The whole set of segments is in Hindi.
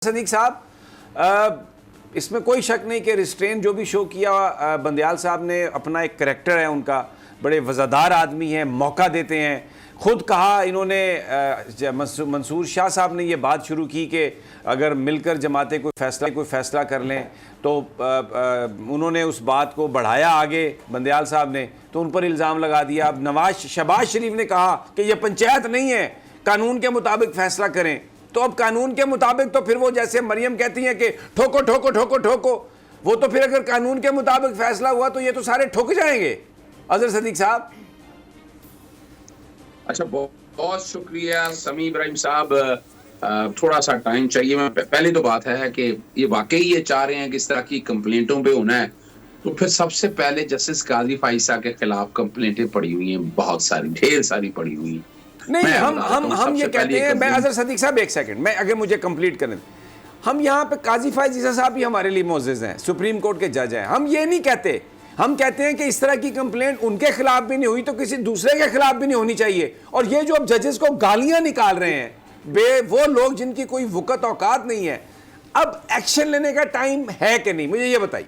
सदीक साहब, इसमें कोई शक नहीं कि रिस्ट्रेन जो भी शो किया बंदयाल साहब ने, अपना एक करैक्टर है उनका, बड़े वज़ादार आदमी हैं, मौका देते हैं। खुद कहा इन्होंने, मंसूर शाह साहब ने ये बात शुरू की कि अगर मिलकर जमातें कोई फ़ैसला कर लें तो उन्होंने उस बात को बढ़ाया आगे बंदयाल साहब ने, तो उन पर इल्ज़ाम लगा दिया। अब शहबाज शरीफ ने कहा कि यह पंचायत नहीं है, कानून के मुताबिक फ़ैसला करें। तो अब कानून के मुताबिक तो फिर वो जैसे मरियम कहती हैं कि ठोको ठोको ठोको ठोको, वो तो फिर अगर कानून के मुताबिक फैसला हुआ तो ये तो सारे ठुक जाएंगे। अजहर सदीक साहब। अच्छा, बहुत शुक्रिया समी इब्राहिम साहब। थोड़ा सा टाइम चाहिए। मैं पहली तो बात है कि ये वाकई ये चाह रहे हैं कि इस तरह की कंप्लेंटों पे होना है, तो फिर सबसे पहले जस्टिस काजी फाइसा के खिलाफ कंप्लेंटें पड़ी हुई हैं, बहुत सारी, ढेर सारी पड़ी हुई हैं। नहीं, हम ये कहते हैं, मैं अजहर सदीक साहब एक सेकंड, मैं अगर मुझे कंप्लीट करने दें, हम यहाँ पे काजी फाइज़ साहब भी हमारे लिए मोअज़्ज़िज़ हैं, सुप्रीम कोर्ट के जज हैं। हम ये नहीं कहते, हम कहते हैं कि इस तरह की कंप्लेंट उनके खिलाफ भी नहीं हुई तो किसी दूसरे के खिलाफ भी नहीं होनी चाहिए। और ये जो अब जजेस को गालियां निकाल रहे हैं, वो लोग जिनकी कोई वक़्त औकात नहीं है, अब एक्शन लेने का टाइम है कि नहीं, मुझे ये बताइए।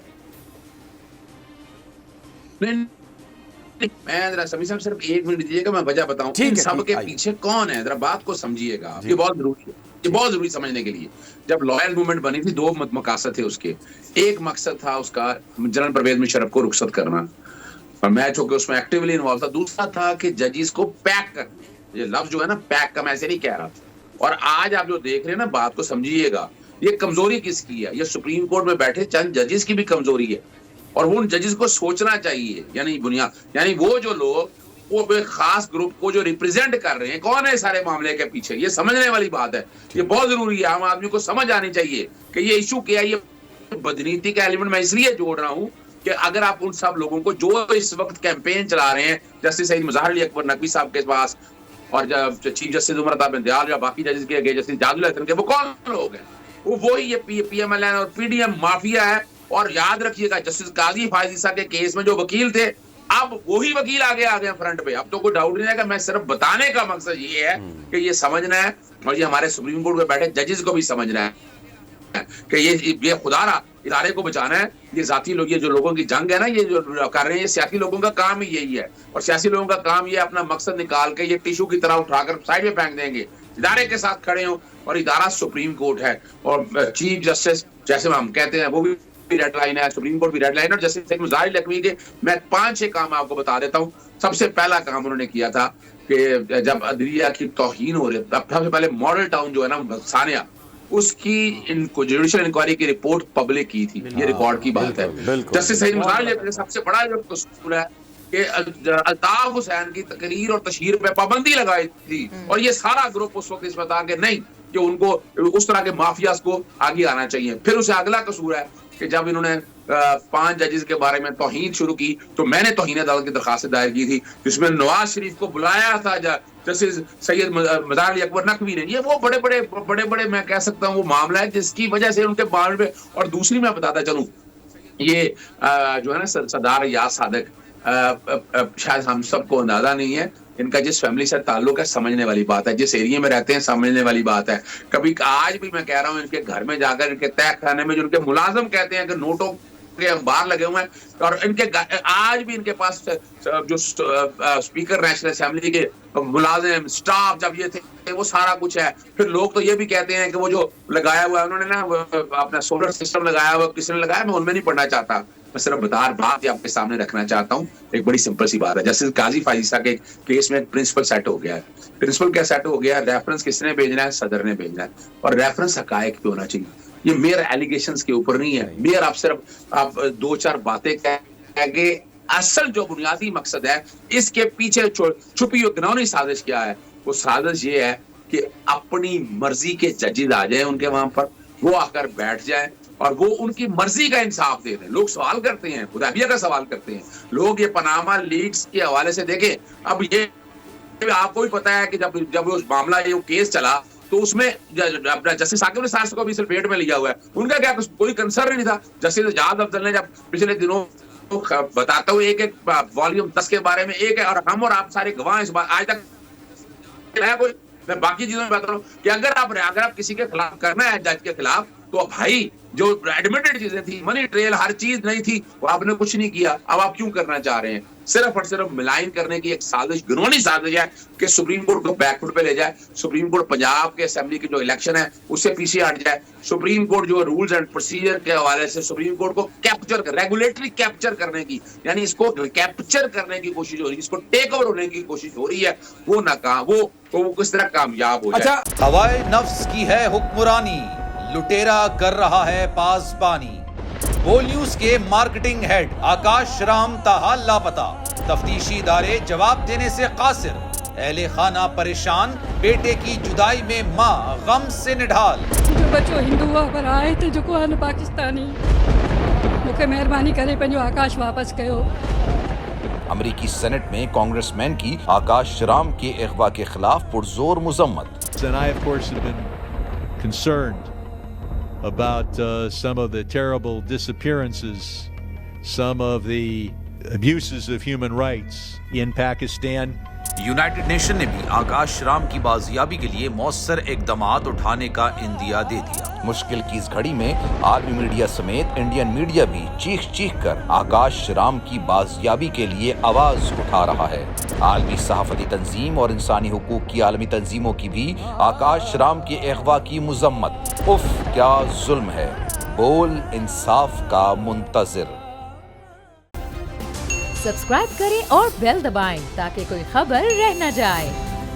मैं जरा समी साहब सिर्फ एक मिनट दीजिएगा, मैं वजह बताऊं इन सब के पीछे कौन है, जरा बात को समझिएगा। ये बहुत जरूरी है, ये बहुत जरूरी समझने के लिए। जब लॉयल मूवमेंट बनी थी, दो मकसद थे उसके। एक मकसद था उसका जनरल परवेज मुशर्रफ को रुखसत करना, और मैं चूंकि उसमें एक्टिवली इन्वॉल्व था। दूसरा था कि जजेस को पैक करना। ये लफ्ज जो है ना, पैक का, मैं ऐसे नहीं कह रहा। और आज आप जो देख रहे हैं ना, बात को समझिएगा, ये कमजोरी किसकी है? ये सुप्रीम कोर्ट में बैठे चंद जजेस की भी कमजोरी है, और वो उन जजेस को सोचना चाहिए। यानी वो जो लोग, वो एक खास ग्रुप को जो रिप्रेजेंट कर रहे हैं, कौन है सारे मामले के पीछे, ये समझने वाली बात है। ये बहुत जरूरी है, आम आदमी को समझ आनी चाहिए कि ये इशू क्या है। ये बदनीति का एलिमेंट मैं इसलिए जोड़ रहा हूं कि अगर आप उन सब लोगों को जो इस वक्त कैंपेन चला रहे हैं, जस्टिस सईद मुज़ाहिर अली अकबर नकवी साहब के पास, और चीफ जस्टिस उमर अता बिंदयाल या बाकी जजेस के गए, जस्टिस जाजुल हसन के, वो कौन लोग हैं? वो वही ये पीएमएलएन और पीडीएम माफिया है। और याद रखिएगा, जस्टिस काजी फाइज़ के केस में जो वकील थे, अब वही वकील आगे आ गए फ्रंट पे। अब तो कोई डाउट नहीं है कि मैं सिर्फ बताने का मकसद ये है कि ये समझना है, और ये हमारे सुप्रीम कोर्ट में बैठे जजेस को भी समझना है कि ये खुदारा इदारे को बचाना है। ये जाती लोग, ये जो लोगों की जंग है ना, ये जो कर रहे हैं, ये सियासी लोगों का काम ही यही है। और सियासी लोगों का काम ये अपना मकसद निकाल के ये टिश्यू की तरह उठाकर साइड में फेंक देंगे। इदारे के साथ खड़े हो, और इदारा सुप्रीम कोर्ट है, और चीफ जस्टिस जैसे हम कहते हैं वो भी रेड लाइन है, सुप्रीम कोर्ट भी रेड लाइन है। और जैसे सईद मुज़ाहिर अली नकवी के मैं 5-6 काम आपको बता देता हूँ। सबसे पहला काम उन्होंने किया था कि जब अदलिया की तौहीन हो रही, तब सबसे पहले मॉडल टाउन जो है ना सानिया, उसकी इनको जुडिशियल इंक्वायरी की रिपोर्ट पब्लिक की थी। ये रिकॉर्ड की बात है। जस्टिस सईद मुज़ाहिर अली नकवी सबसे बड़ा जो कसूर है कि अल्ताफ हुसैन की तकरीर और तशहीर पे पाबंदी लगाई थी, और ये सारा ग्रुप उस वक्त इसमें था कि नहीं, कि उनको उस तरह के माफियाज को आगे आना चाहिए। फिर उसे अगला कसूर है कि जब इन्होंने 5 जजेस के बारे में तौहीन शुरू की, तो मैंने तौहीन अदालत की दरखास्त दायर की थी, जिसमें नवाज शरीफ को बुलाया था जस्टिस सैयद मुज़ाहिर अली अकबर नकवी ने। ये वो बड़े मैं कह सकता हूँ वो मामला है जिसकी वजह से उनके मामले में। और दूसरी मैं बताता चलूं, ये जो है ना सरदार याद सादिक, शायद हम सबको अंदाजा नहीं है इनका जिस फैमिली से ताल्लुक है, समझने वाली बात है। जिस एरिया में रहते हैं, समझने वाली बात है। कभी आज भी मैं कह रहा हूँ, इनके घर में जाकर, इनके तय खाने में जो उनके मुलाजिम कहते हैं कि नोटों के अखबार लगे हुए हैं, और इनके आज भी इनके पास जो स्पीकर नेशनल असेंबली के मुलाजिम स्टाफ जब ये थे, वो सारा कुछ है। फिर लोग तो ये भी कहते हैं कि वो जो लगाया हुआ है उन्होंने ना, अपना सोलर सिस्टम लगाया हुआ, किसने लगाया, मैं उनमें नहीं पढ़ना चाहता। मैं सिर्फ बात आपके सामने रखना चाहता हूँ। एक बड़ी सिंपल सी बात है, जस्टिस काजी फाइज़ के केस में एक प्रिंसिपल सेट हो गया है। प्रिंसिपल क्या सेट हो गया है? रेफरेंस किसने भेजना है? सदर ने भेजना है। और रेफरेंस हकायक पे होना चाहिए। ये मेयर एलिगेशंस के ऊपर नहीं है। मेयर आप सिर्फ 2-4 बातें कह के, असल जो बुनियादी मकसद है, इसके पीछे छुपी हुई घिनौनी साजिश क्या है? वो साजिश ये है कि अपनी मर्जी के जजेस आ जाए उनके वहां पर, वो आकर बैठ जाए और वो उनकी मर्जी का इंसाफ दे दें। लोग सवाल करते हैं, हुदैबिया का सवाल करते हैं लोग, ये पनामा लीक्स के हवाले से देखें। अब ये आपको भी पता है कि जब उस मामला, ये केस चला, तो उसमें जस्टिस साकिब निसार को भी पेट में लिया हुआ है। उनका क्या कोई कंसर्न नहीं था। जस्टिस एजाज अफजल ने जब पिछले दिनों बताता हुए एक वॉल्यूम 10 के बारे में, एक है, और हम और आप सारे गवाह इस बात, आज तक है कोई मैं बाकी चीजों में बात कर रहा हूँ कि अगर आप किसी के खिलाफ करना है, जज के खिलाफ, तो भाई जो एडमिटेड चीजें थी, मनी ट्रेल, हर चीज नहीं थी, वो आपने कुछ नहीं किया, अब आप क्यों करना चाह रहे हैं? सिर्फ और सिर्फ मिलाइन करने की एक साजिश, घिनौनी साजिश है कि सुप्रीम कोर्ट को बैकफुट पे ले जाए, सुप्रीम कोर्ट पंजाब के असेंबली की जो इलेक्शन है उससे पीछे हट जाए, सुप्रीम कोर्ट जो रूल्स एंड प्रोसीजर के हवाले से सुप्रीम कोर्ट को रेगुलेटरी कैप्चर करने की, यानी इसको कैप्चर करने की कोशिश हो रही है, इसको टेक ओवर होने की कोशिश हो रही है, वो नाकाम, वो किस तरह कामयाब हो जाए। अच्छा, हवाए नफ्स की है हुक्मरानी, लुटेरा कर रहा है पासबानी। बोल न्यूज के मार्केटिंग हेड आकाश राम ताहा लापता, तफ्तीशी इदारे जवाब देने से कासिर, अहले खाना परेशान, बेटे की जुदाई में मां गम से निढाल। जो बच्चो हिंदू हुआ पर आए थे जो को पाकिस्तानी, मुझे मेहरबानी करे पंहिंजो आकाश वापस कयो। अमेरिकी सेनेट में कांग्रेसमैन की आकाश राम के अगवा के खिलाफ पुरजोर मुजम्मत। And I, of course, have been concerned about some of the terrible disappearances, some of the abuses of human rights in Pakistan. United nation ने भी आकाश राम की बाजियाबी के लिए मौसर इकदामात उठाने का इंदिया दे दिया। मुश्किल की इस घड़ी में आर्मी मीडिया समेत इंडियन मीडिया भी चीख चीख कर आकाश राम की बाजियाबी के लिए आवाज उठा रहा है। आलमी सहाफती तंजीम और इंसानी हुकूक की आलमी तंजीमों की भी आकाश राम के अगवा की मुजम्मत। उफ, क्या जुल्म है, बोल इंसाफ का मुंतजिर। सब्सक्राइब करें और बेल दबाएं ताकि कोई खबर रह न जाए।